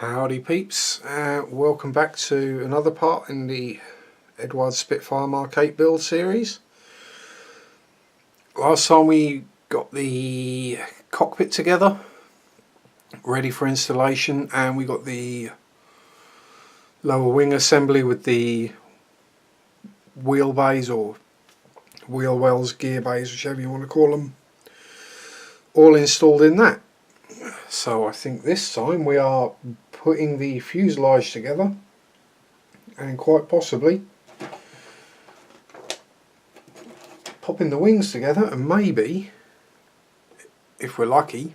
Howdy peeps, welcome back to another part in the Eduard Spitfire Mark 8 build series. Last time we got the cockpit together, ready for installation, and we got the lower wing assembly with the wheel bays or wheel wells, gear bays, whichever you want to call them, all installed in that. So I think this time we are putting the fuselage together and quite possibly popping the wings together, and maybe, if we're lucky,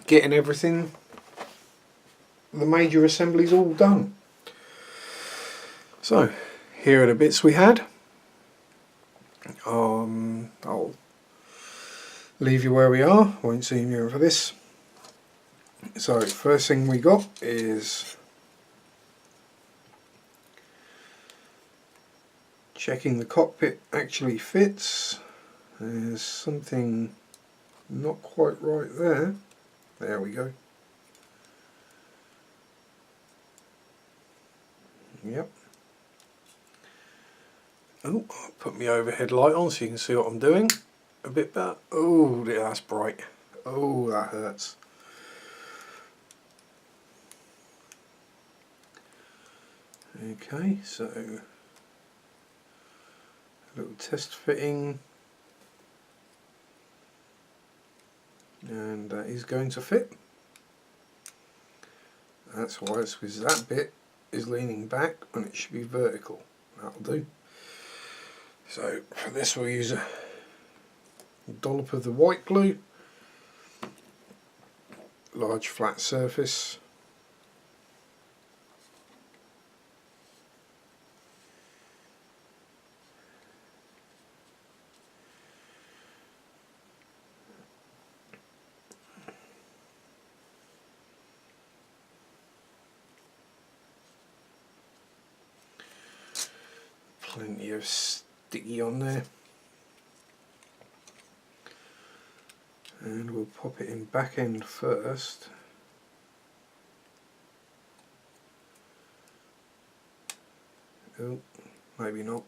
getting everything, the major assemblies all done. So here are the bits we had. I'll leave you where we are, won't see you for this. So first thing we got is checking the cockpit actually fits. There's something not quite right there. There we go. Yep. Oh, I'll put my overhead light on so you can see what I'm doing a bit better. Oh, that's bright. Oh, that hurts. Okay, so a little test fitting, and that is going to fit. That's why it's because that bit is leaning back and it should be vertical. That'll do. So for this we'll use a dollop of the white glue, large flat surface. Plenty of sticky on there, and we'll pop it in back end first. Oh, maybe not.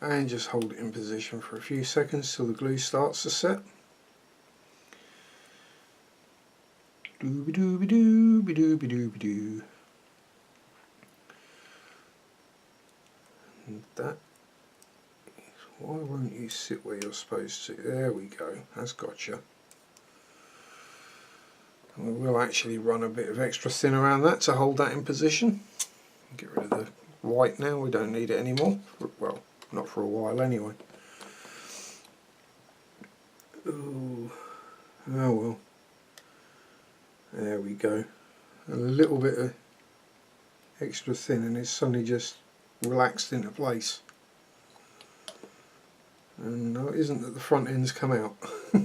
And just hold it in position for a few seconds till the glue starts to set. Dooby dooby dooby dooby dooby doo. And that is, why won't you sit where you're supposed to? There we go, that's gotcha. And we will actually run a bit of extra thin around that to hold that in position. Get rid of the white now, we don't need it anymore. Well, not for a while anyway. Ooh. Oh well. There we go. A little bit of extra thin and it's suddenly just relaxed into place. And no, it isn't that the front ends come out. A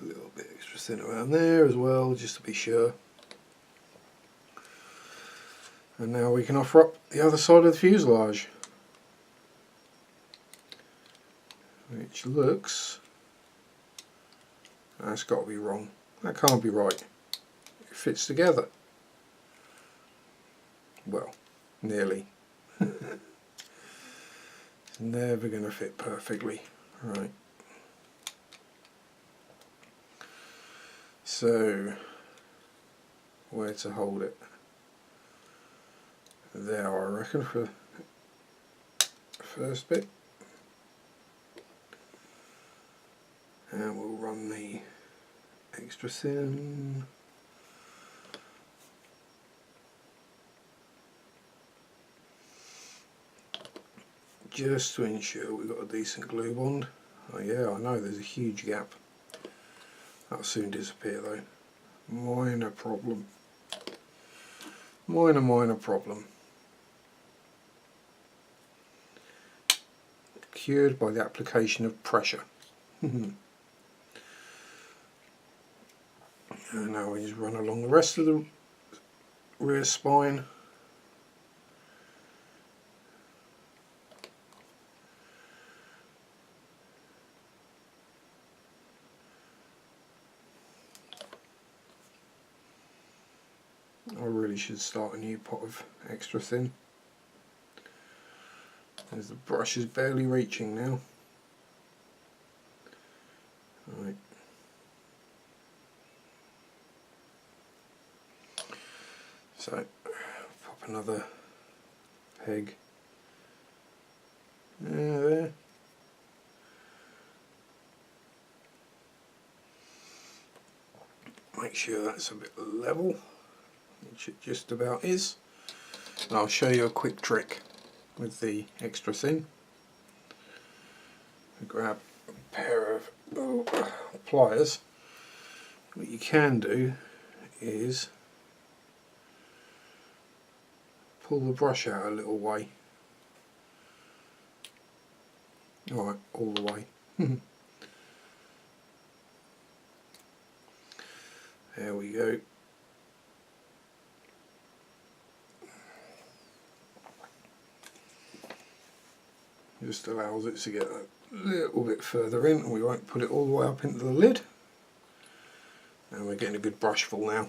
little bit extra thin around there as well, just to be sure. And now we can offer up the other side of the fuselage, which looks, that's got to be wrong. That can't be right. It fits together. Well, nearly. It's never going to fit perfectly. Right. So, where to hold it? There, I reckon, for the first bit. And we'll run the extra thin. Just to ensure we've got a decent glue bond. Oh yeah, I know there's a huge gap. That'll soon disappear though. Minor problem. Minor problem. Cured by the application of pressure. And now we just run along the rest of the rear spine I really should start a new pot of extra thin, as the brush is barely reaching now. Right. So pop another peg there. Make sure that's a bit level, which it just about is. And I'll show you a quick trick with the extra thin. Grab a pair of pliers. What you can do is pull the brush out a little way. Alright, all the way. There we go. Just allows it to get a little bit further in, and we won't put it all the way up into the lid. And we're getting a good brushful now.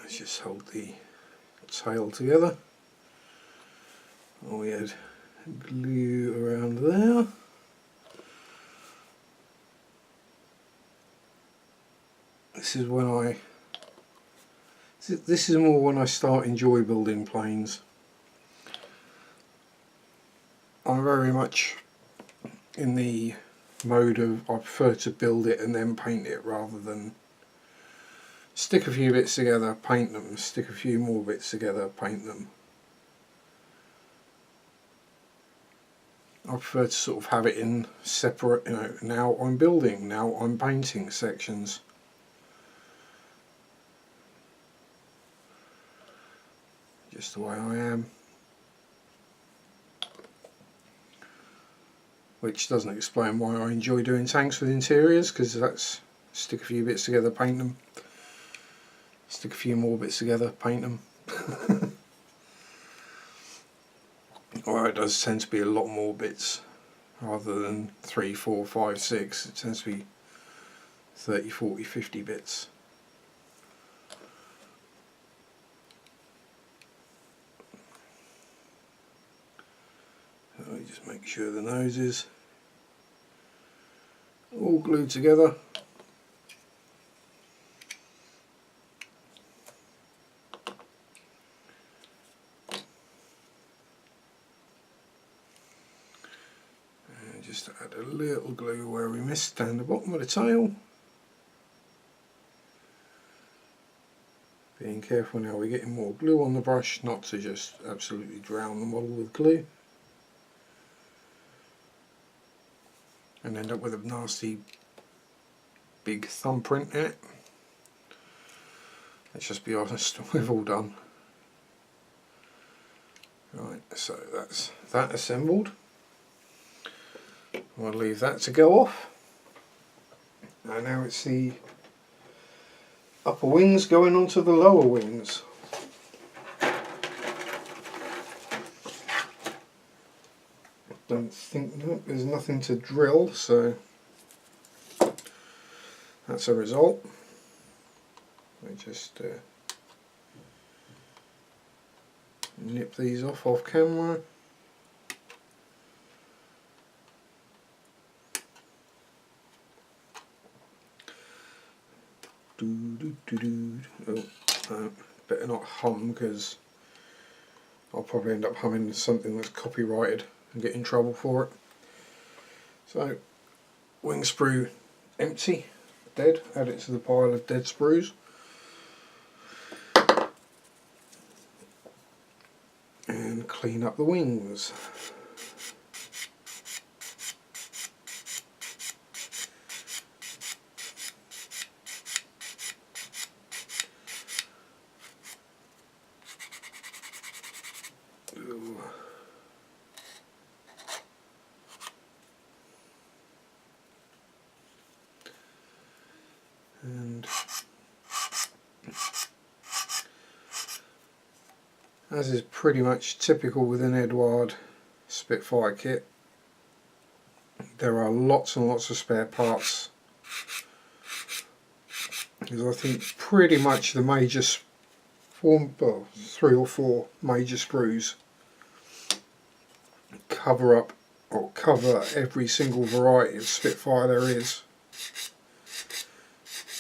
Let's just hold the tail together. We had glue around there. This is more when I enjoy building planes. I'm very much in the mode of I prefer to build it and then paint it rather than stick a few bits together, paint them, stick a few more bits together, paint them. I prefer to sort of have it in separate, now I'm building, now I'm painting sections. Just the way I am. Which doesn't explain why I enjoy doing tanks with interiors, because that's stick a few bits together, paint them, stick a few more bits together, paint them. Or it does tend to be a lot more bits rather than 3, 4, 5, 6. It tends to be 30, 40, 50 bits. So we just make sure the nose is all glued together. And just add a little glue where we missed down the bottom of the tail. Being careful now we're getting more glue on the brush, not to just absolutely drown the model with glue and end up with a nasty big thumbprint in it. Let's just be honest, we've all done. Right, so that's that assembled. I'll leave that to go off. And now it's the upper wings going onto the lower wings. Don't think, no, there's nothing to drill, so that's a result. I just nip these off camera. Oh, better not hum, because I'll probably end up humming something that's copyrighted and get in trouble for it. So, wing sprue empty, dead, add it to the pile of dead sprues. And clean up the wings. And as is pretty much typical with an Eduard Spitfire kit, there are lots and lots of spare parts because I think pretty much the major form, well, 3 or 4 major screws cover up or cover every single variety of Spitfire there is.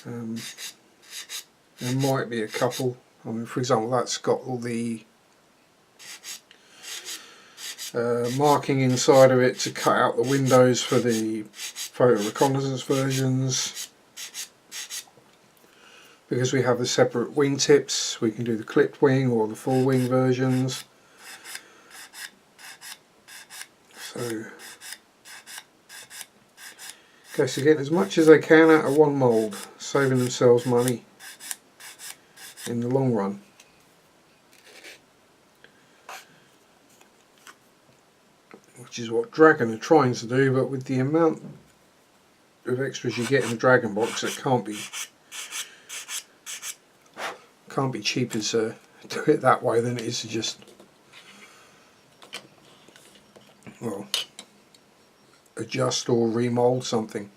There might be a couple. I mean, for example, that's got all the marking inside of it to cut out the windows for the photo reconnaissance versions. Because we have the separate wing tips, we can do the clipped wing or the full wing versions. So, guess they're getting as much as they can out of one mould, saving themselves money in the long run. Which is what Dragon are trying to do, but with the amount of extras you get in the Dragon box, it can't be cheaper to do it that way than it is to just, well, adjust or remold something.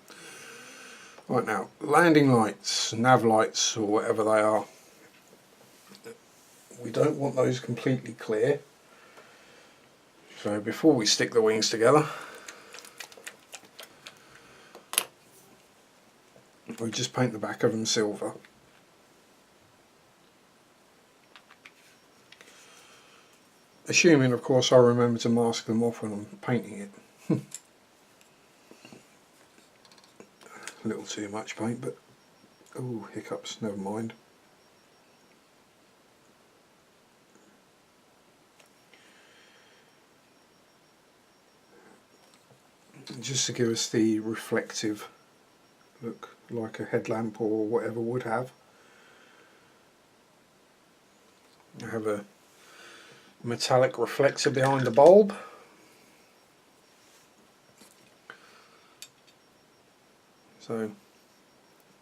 Right, now, landing lights, nav lights, or whatever they are, we don't want those completely clear. So before we stick the wings together, we just paint the back of them silver. Assuming, of course, I remember to mask them off when I'm painting it. A little too much paint, but oh, hiccups, never mind. Just to give us the reflective look, like a headlamp or whatever would have. I have a metallic reflector behind the bulb. So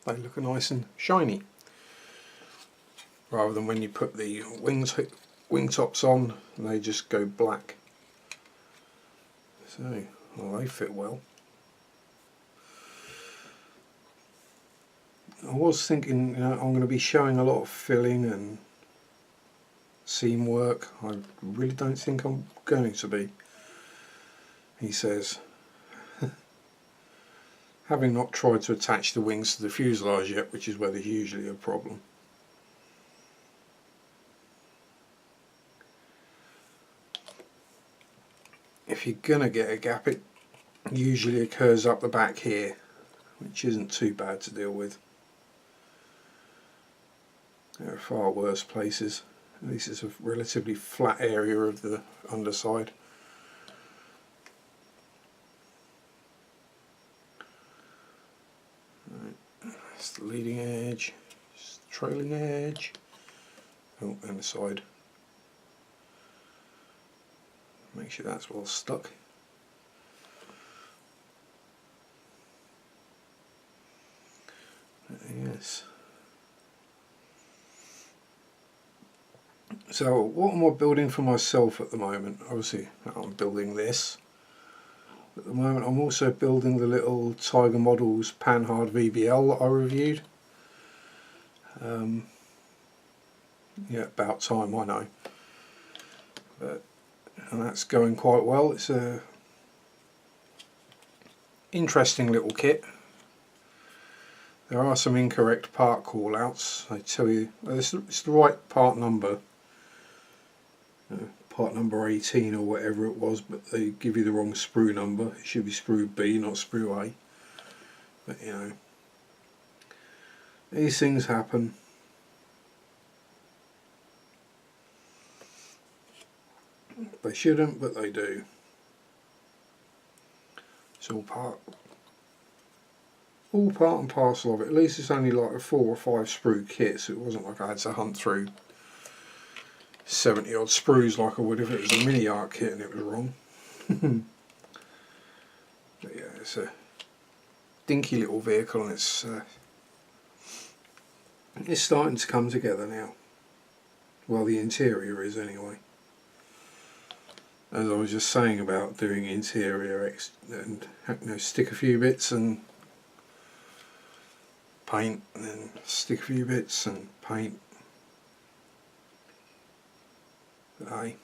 they look nice and shiny, rather than when you put the wing tops on and they just go black. So, well, they fit well. I was thinking, you know, I'm going to be showing a lot of filling and seam work. I really don't think I'm going to be, he says. Having not tried to attach the wings to the fuselage yet, which is where there's usually a problem. If you're going to get a gap, it usually occurs up the back here, which isn't too bad to deal with. There are far worse places. At least it's a relatively flat area of the underside. That's the leading edge, trailing edge, oh, and the side. Make sure that's well stuck. Yes. So what am I building for myself at the moment? Obviously I'm building this. At the moment I'm also building the little Tiger Models Panhard VBL that I reviewed. Yeah, about time, I know. And that's going quite well. It's a interesting little kit. There are some incorrect part callouts. They tell you it's the right part number. Part number 18 or whatever it was, but they give you the wrong sprue number. It should be sprue B, not sprue A. But you know, these things happen. They shouldn't, but they do. It's all part and parcel of it. At least it's only like a 4 or 5 sprue kit, so it wasn't like I had to hunt through 70 odd sprues like I would if it was a mini arc kit and it was wrong. But yeah, it's a dinky little vehicle and it's starting to come together now. Well, the interior is anyway. As I was just saying about doing interior and, you know, stick a few bits and paint, and then stick a few bits and paint. Aye.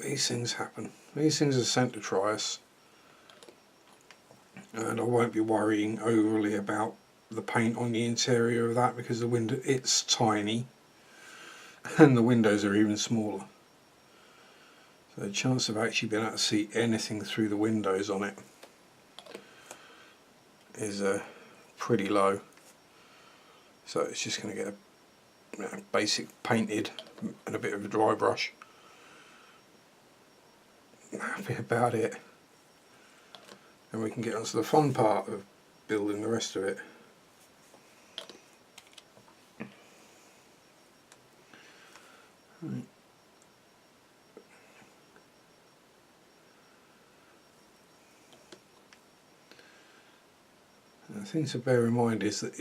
These things happen. These things are sent to try us, and I won't be worrying overly about the paint on the interior of that, because the window, it's tiny and the windows are even smaller, so the chance of actually being able to see anything through the windows on it is pretty low. So it's just going to get a basic painted and a bit of a dry brush. That'll be about it, and we can get on to the fun part of building the rest of it. Right. The thing to bear in mind is that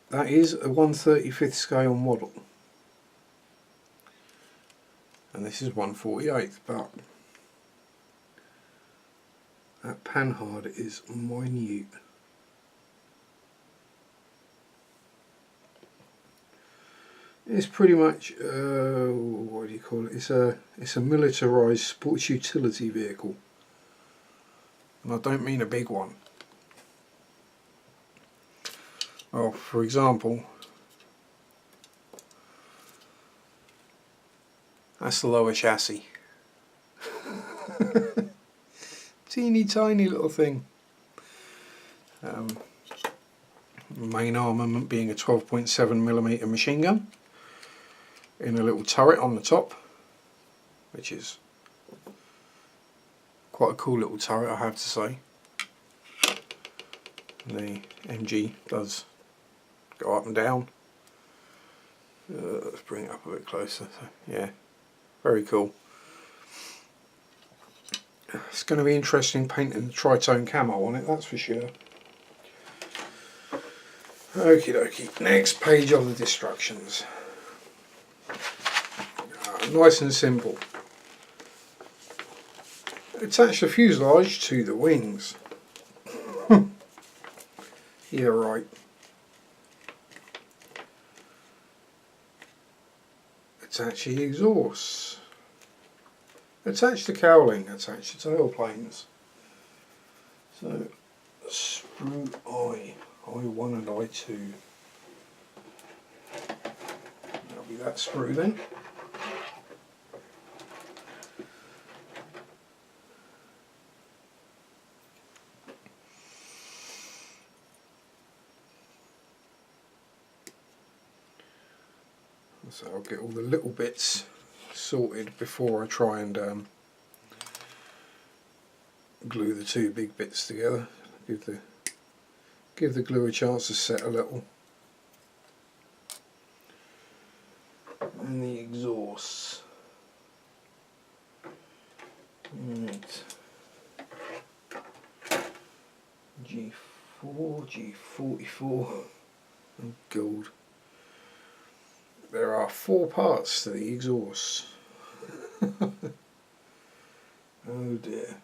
that is a 1/35th scale model, and this is 1/48th, but that panhard is minute. It's pretty much what do you call it? It's a militarised sports utility vehicle, and I don't mean a big one. Well, for example, that's the lower chassis. Teeny tiny little thing. Main armament being a 12.7mm machine gun in a little turret on the top, which is quite a cool little turret, I have to say. The MG does go up and down. Let's bring it up a bit closer. So, yeah, very cool. It's going to be interesting painting the tritone camo on it, that's for sure. Okie dokie, next page of the instructions. Nice and simple. Attach the fuselage to the wings. Yeah, right. Attach the exhausts. Attach the cowling. Attach the tail planes. So, sprue I1 and I2. That'll be that sprue then. So I'll get all the little bits sorted before I try and glue the two big bits together. Give the glue a chance to set a little. And the exhausts. Right. G4, G44, and gold. There are 4 parts to the exhaust. Oh dear.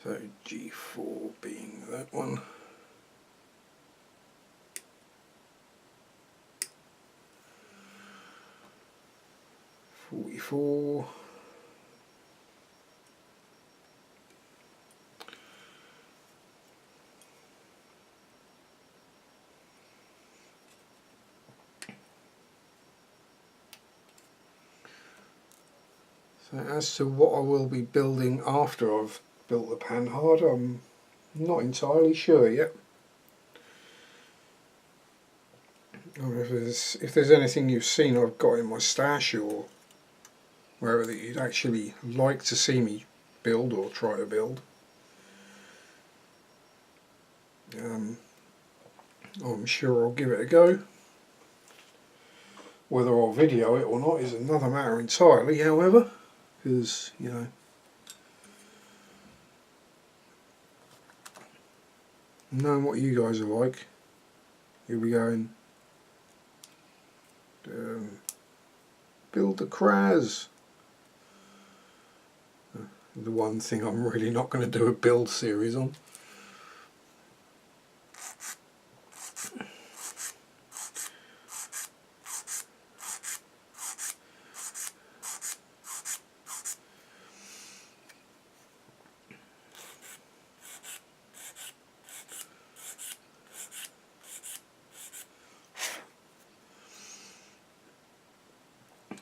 So G4 being that one. .44. So as to what I will be building after I've built the panhard, I'm not entirely sure yet. Or if there's anything you've seen I've got in my stash or wherever that you'd actually like to see me build or try to build. I'm sure I'll give it a go. Whether I'll video it or not is another matter entirely, however, because, you know, knowing what you guys are like, you'll be going, build the Kraz. the one thing I'm really not going to do a build series on.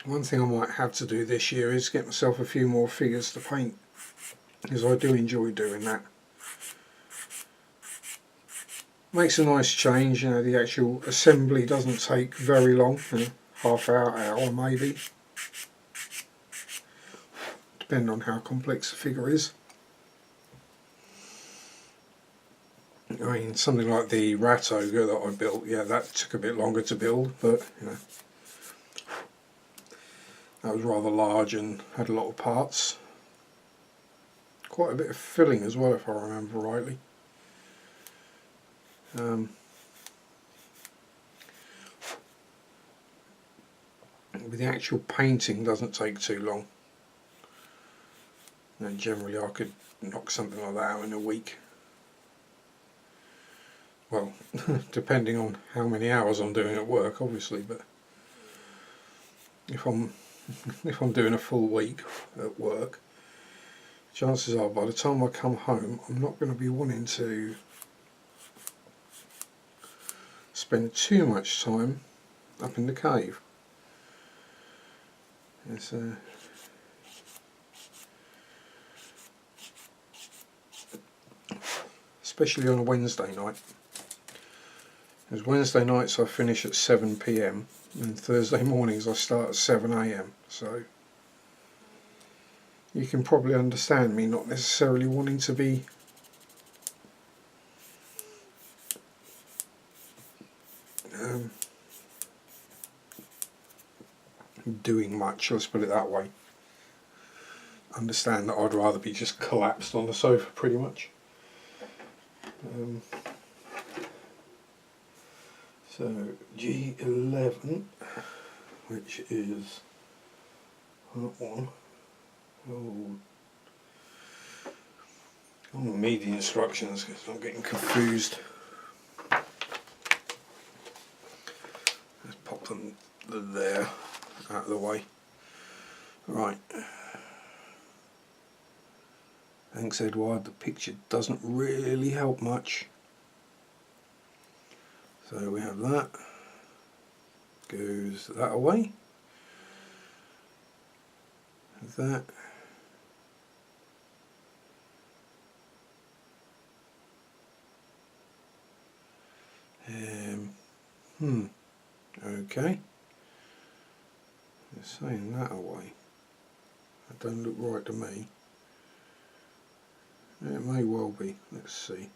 One thing I might have to do this year is get myself a few more figures to paint, because I do enjoy doing that. Makes a nice change, you know, the actual assembly doesn't take very long, you know, half hour maybe, depending on how complex the figure is. I mean, something like the rat ogre that I built, yeah, that took a bit longer to build, but you know, that was rather large and had a lot of parts. Quite a bit of filling as well, if I remember rightly. But the actual painting doesn't take too long. And generally I could knock something like that out in a week. Well, depending on how many hours I'm doing at work, obviously, but if I'm doing a full week at work, chances are by the time I come home I'm not going to be wanting to spend too much time up in the cave. It's especially on a Wednesday night. Because Wednesday nights I finish at 7 PM and Thursday mornings I start at 7 AM, so you can probably understand me not necessarily wanting to be doing much, let's put it that way. Understand that I'd rather be just collapsed on the sofa pretty much. So G11, which is that one. Oh, I don't read the instructions because I'm getting confused. Let's pop them there, out of the way. Right. Thanks, Eduard. The picture doesn't really help much. So we have that. Goes that away. That. Okay. They're saying that away. That don't look right to me. It may well be. Let's see.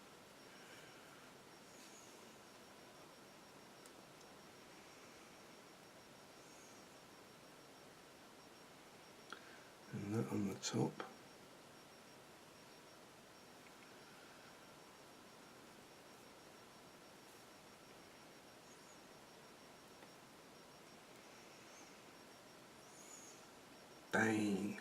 And that on the top. Bang.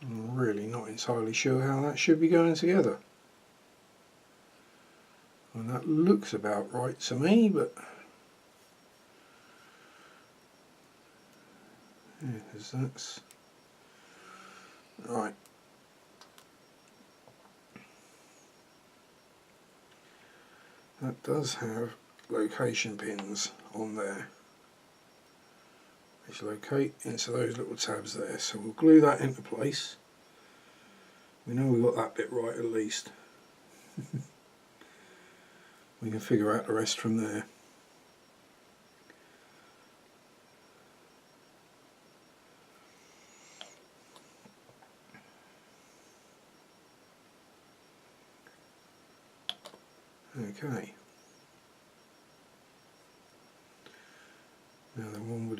I'm really not entirely sure how that should be going together. Well, that looks about right to me, but yeah, because that's right. That does have location pins on there, which locate into those little tabs there. So we'll glue that into place. We know we got that bit right at least. We can figure out the rest from there. Okay.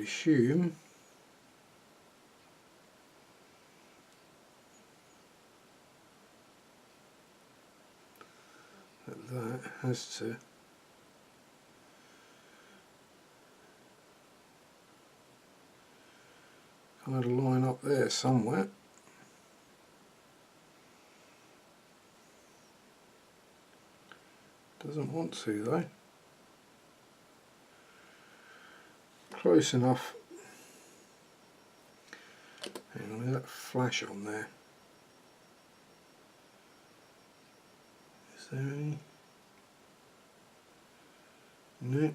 assume that has to kind of line up there somewhere. Doesn't want to though. Close enough. Hang on, there's that flash on there. Is there any? No.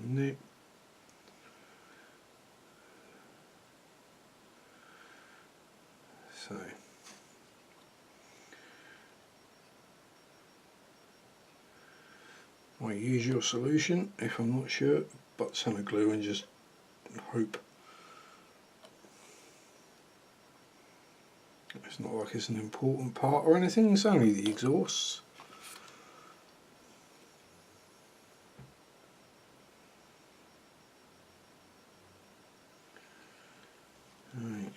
No. So I use your solution if I'm not sure, but some glue and just hope. It's not like it's an important part or anything, it's only the exhaust. Right,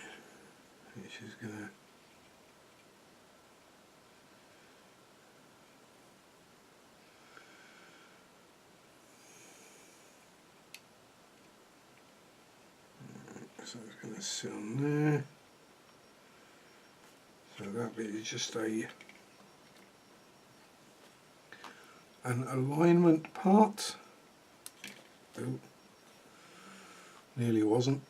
which is gonna so it's going to sit on there. So that bit is just an alignment part. Oh, nearly wasn't.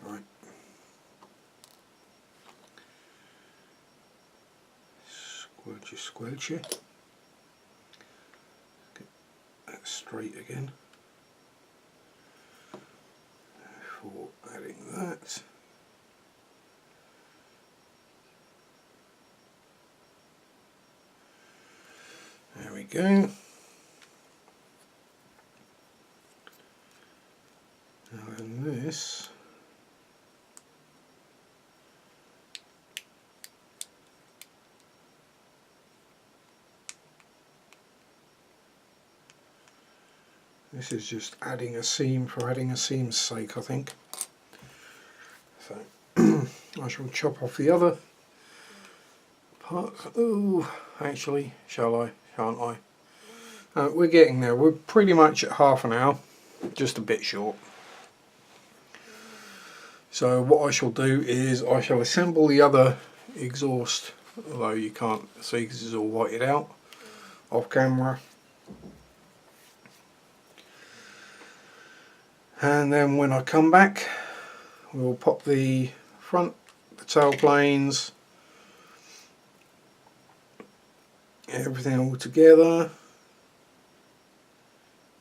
Right. Squelchy. Get that straight again before adding that. There we go. Now in this, this is just adding a seam for adding a seam's sake, I think. So I shall chop off the other part. Oh, actually, shall I? Shan't I? We're getting there. We're pretty much at half an hour, just a bit short. So what I shall do is I shall assemble the other exhaust, although you can't see because it's all whited out off camera. And then when I come back, we'll pop the front, the tail planes, everything all together.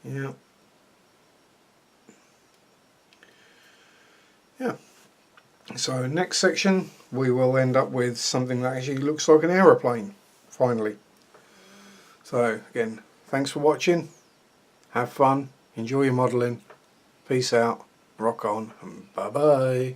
Yeah. Yeah. So next section we will end up with something that actually looks like an aeroplane, finally. So again, thanks for watching. Have fun. Enjoy your modelling. Peace out. Rock on. And bye bye.